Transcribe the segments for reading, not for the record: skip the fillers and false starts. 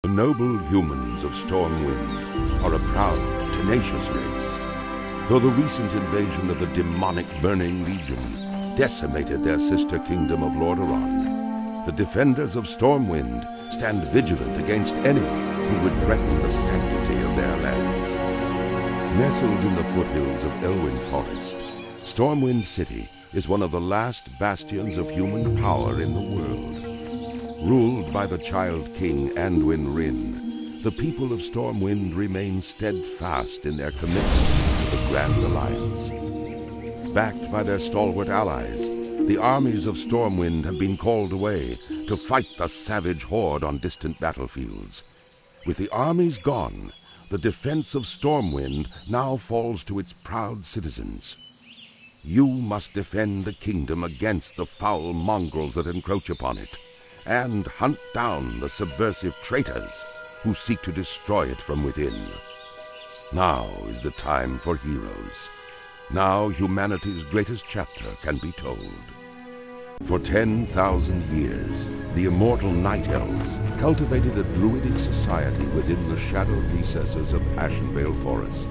The noble humans of Stormwind are a proud, tenacious race. Though the recent invasion of the demonic Burning Legion decimated their sister kingdom of Lordaeron, the defenders of Stormwind stand vigilant against any who would threaten the sanctity of their lands. Nestled in the foothills of Elwynn Forest, Stormwind City is one of the last bastions of human power in the world. Ruled by the Child King Anduin Wrynn, the people of Stormwind remain steadfast in their commitment to the Grand Alliance. Backed by their stalwart allies, the armies of Stormwind have been called away to fight the savage horde on distant battlefields. With the armies gone, the defense of Stormwind now falls to its proud citizens. You must defend the kingdom against the foul mongrels that encroach upon it, and hunt down the subversive traitors who seek to destroy it from within. Now is the time for heroes. Now humanity's greatest chapter can be told. For 10,000 years, the immortal Night Elves cultivated a druidic society within the shadowed recesses of Ashenvale Forest.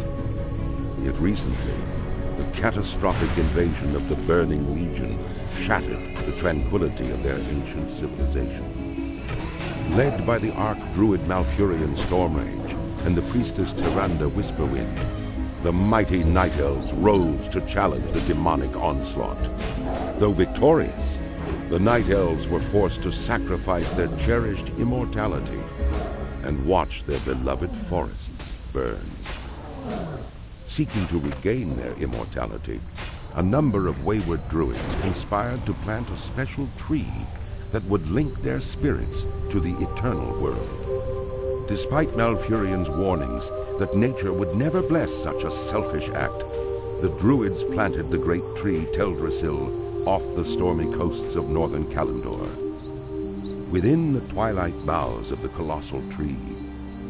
Yet recently, the catastrophic invasion of the Burning Legion shattered the tranquility of their ancient civilization. Led by the Archdruid Malfurion Stormrage and the priestess Tyrande Whisperwind, the mighty Night Elves rose to challenge the demonic onslaught. Though victorious, the Night Elves were forced to sacrifice their cherished immortality and watch their beloved forests burn. Seeking to regain their immortality, a number of wayward druids conspired to plant a special tree that would link their spirits to the eternal world. Despite Malfurion's warnings that nature would never bless such a selfish act, the druids planted the great tree Teldrassil off the stormy coasts of northern Kalimdor. Within the twilight boughs of the colossal tree,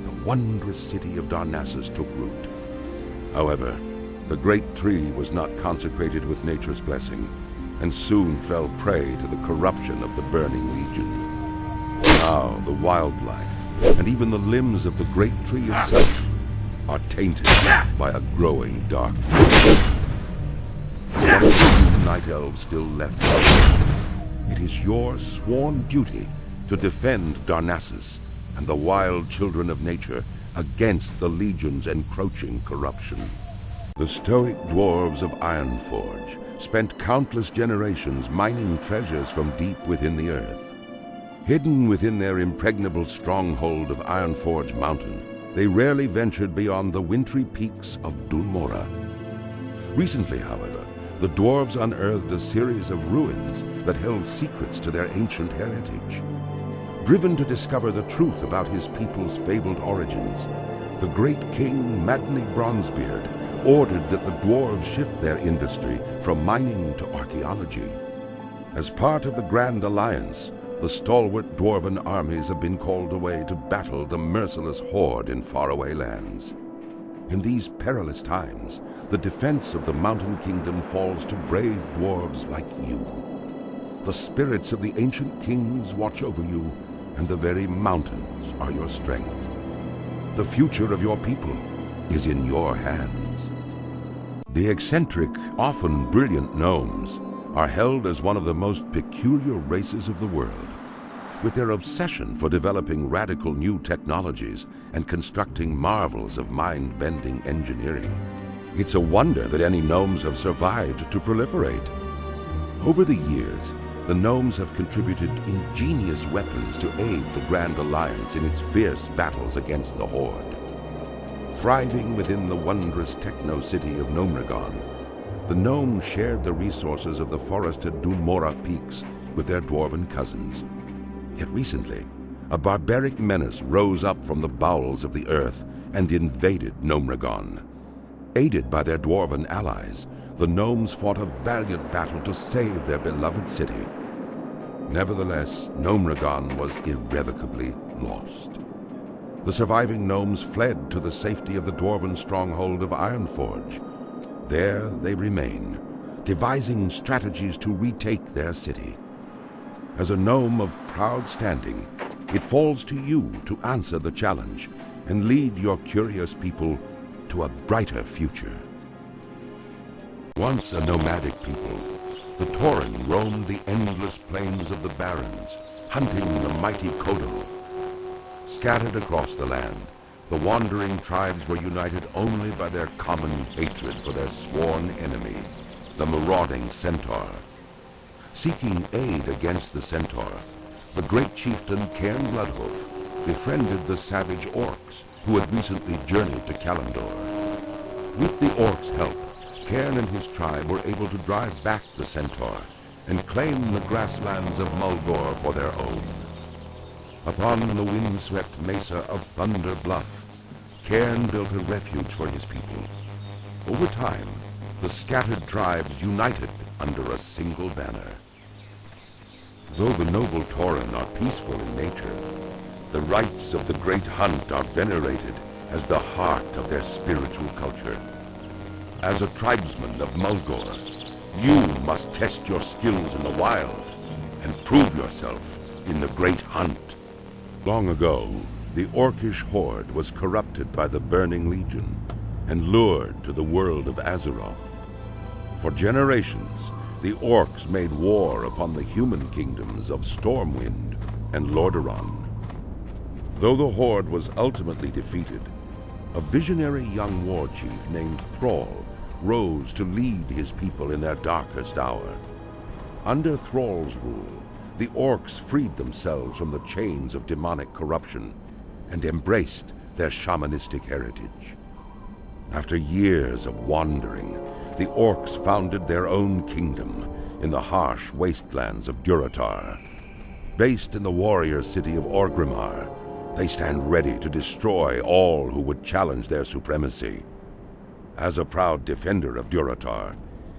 the wondrous city of Darnassus took root. However, the great tree was not consecrated with nature's blessing, and soon fell prey to the corruption of the Burning Legion. Now the wildlife, and even the limbs of the great tree itself, are tainted by a growing darkness. One of the few Night Elves still left, it is your sworn duty to defend Darnassus and the wild children of nature against the Legion's encroaching corruption. The stoic dwarves of Ironforge spent countless generations mining treasures from deep within the earth. Hidden within their impregnable stronghold of Ironforge Mountain, they rarely ventured beyond the wintry peaks of Dunmora. Recently, however, the dwarves unearthed a series of ruins that held secrets to their ancient heritage. Driven to discover the truth about his people's fabled origins, the great king Magni Bronzebeard ordered that the dwarves shift their industry from mining to archaeology. As part of the Grand Alliance, the stalwart dwarven armies have been called away to battle the merciless horde in faraway lands. In these perilous times, the defense of the Mountain Kingdom falls to brave dwarves like you. The spirits of the ancient kings watch over you, and the very mountains are your strength. The future of your people is in your hands. The eccentric, often brilliant gnomes are held as one of the most peculiar races of the world. With their obsession for developing radical new technologies and constructing marvels of mind-bending engineering, it's a wonder that any gnomes have survived to proliferate. Over the years, the gnomes have contributed ingenious weapons to aid the Grand Alliance in its fierce battles against the Horde. Thriving within the wondrous techno-city of Gnomeregan, the gnomes shared the resources of the forested Dunmora peaks with their dwarven cousins. Yet recently, a barbaric menace rose up from the bowels of the earth and invaded Gnomeregan. Aided by their dwarven allies, the gnomes fought a valiant battle to save their beloved city. Nevertheless, Gnomeregan was irrevocably lost. The surviving gnomes fled to the safety of the dwarven stronghold of Ironforge. There they remain, devising strategies to retake their city. As a gnome of proud standing, it falls to you to answer the challenge and lead your curious people to a brighter future. Once a nomadic people, the Tauren roamed the endless plains of the Barrens, hunting the mighty Kodo. Scattered across the land, the wandering tribes were united only by their common hatred for their sworn enemy, the marauding Centaur. Seeking aid against the Centaur, the great chieftain Cairn Bloodhoof befriended the savage Orcs who had recently journeyed to Kalimdor. With the Orcs' help, Cairn and his tribe were able to drive back the Centaur and claim the grasslands of Mulgore for their own. Upon the windswept mesa of Thunder Bluff, Cairn built a refuge for his people. Over time, the scattered tribes united under a single banner. Though the noble Tauren are peaceful in nature, the rites of the Great Hunt are venerated as the heart of their spiritual culture. As a tribesman of Mulgore, you must test your skills in the wild and prove yourself in the Great Hunt. Long ago, the Orcish horde was corrupted by the Burning Legion and lured to the world of Azeroth. For generations, the Orcs made war upon the human kingdoms of Stormwind and Lordaeron. Though the horde was ultimately defeated, a visionary young war chief named Thrall rose to lead his people in their darkest hour. Under Thrall's rule, the Orcs freed themselves from the chains of demonic corruption and embraced their shamanistic heritage. After years of wandering, the Orcs founded their own kingdom in the harsh wastelands of Durotar. Based in the warrior city of Orgrimmar, they stand ready to destroy all who would challenge their supremacy. As a proud defender of Durotar,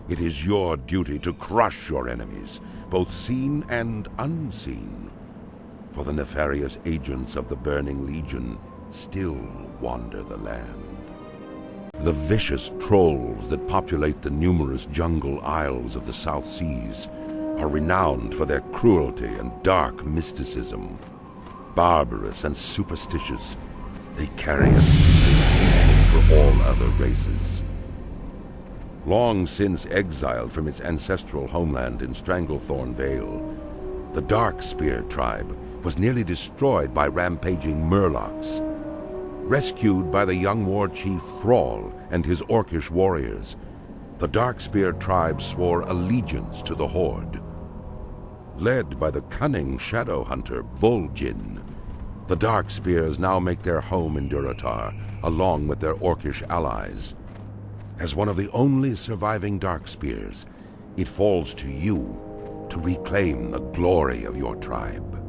it is your duty to crush your enemies, both seen and unseen. For the nefarious agents of the Burning Legion still wander the land. The vicious trolls that populate the numerous jungle isles of the South Seas are renowned for their cruelty and dark mysticism. Barbarous and superstitious, they carry a secret hatred for all other races. Long since exiled from its ancestral homeland in Stranglethorn Vale, the Darkspear tribe was nearly destroyed by rampaging Murlocs. Rescued by the young war chief Thrall and his Orcish warriors, the Darkspear tribe swore allegiance to the Horde. Led by the cunning shadow hunter Vol'jin, the Darkspears now make their home in Durotar, along with their Orcish allies. As one of the only surviving Darkspears, it falls to you to reclaim the glory of your tribe.